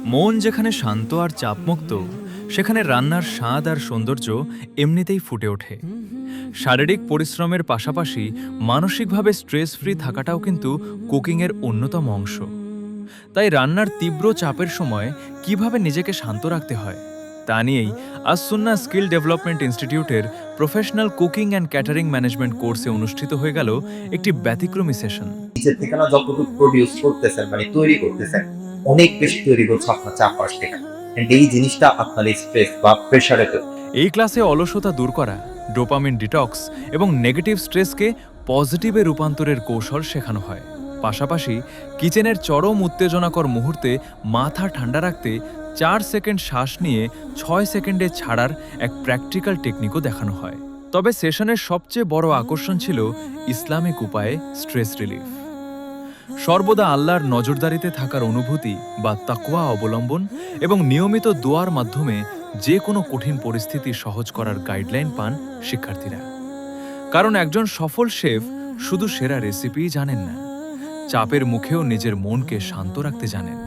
মন যেখানে শান্ত আর চাপমুক্ত, সেখানে রান্নার স্বাদ আর সৌন্দর্য এমনিতেই ফুটে ওঠে। শারীরিক পরিশ্রমের পাশাপাশি মানসিকভাবে স্ট্রেস ফ্রি থাকাটাও কিন্তু কুকিংয়ের অন্যতম অংশ। তাই রান্নার তীব্র চাপের সময় কিভাবে নিজেকে শান্ত রাখতে হয় তা নিয়েই আজ সুন্না স্কিল ডেভেলপমেন্ট ইনস্টিটিউটের professional cooking and catering management কোর্সে অনুষ্ঠিত হয়ে গেল একটি ব্যতিক্রমী সেশন। নিজের থেকে না যতটুকু প্রডিউস করতেছেন মানে তৈরি করতেছেন অনেক বেশি তৈরি করছে আপনার চারপাশ থেকে। And এই জিনিসটা আপনার স্ট্রেস বা প্রেশারে এই ক্লাসে অলসতা দূর করা, ডোপামিন ডিটক্স এবং নেগেটিভ স্ট্রেসকে পজিটিভে রূপান্তরের কৌশল শেখানো হয়। পাশাপাশি কিচেনের চরম উত্তেজনাকর মুহূর্তে মাথা ঠান্ডা রাখতে 4 সেকেন্ড শ্বাস নিয়ে 6 সেকেন্ডে ছাড়ার এক প্র্যাকটিক্যাল টেকনিকও দেখানো হয়। তবে সেশনের সবচেয়ে বড় আকর্ষণ ছিল ইসলামিক উপায়ে স্ট্রেস রিলিফ। সর্বদা আল্লাহর নজরদারিতে থাকার অনুভূতি বা তাকওয়া অবলম্বন এবং নিয়মিত দোয়ার মাধ্যমে যে কোনো কঠিন পরিস্থিতি সহজ করার গাইডলাইন পান শিক্ষার্থীরা। কারণ একজন সফল শেফ শুধু সেরা রেসিপিই জানেন না, চাপের মুখেও নিজের মনকে শান্ত রাখতে জানেন।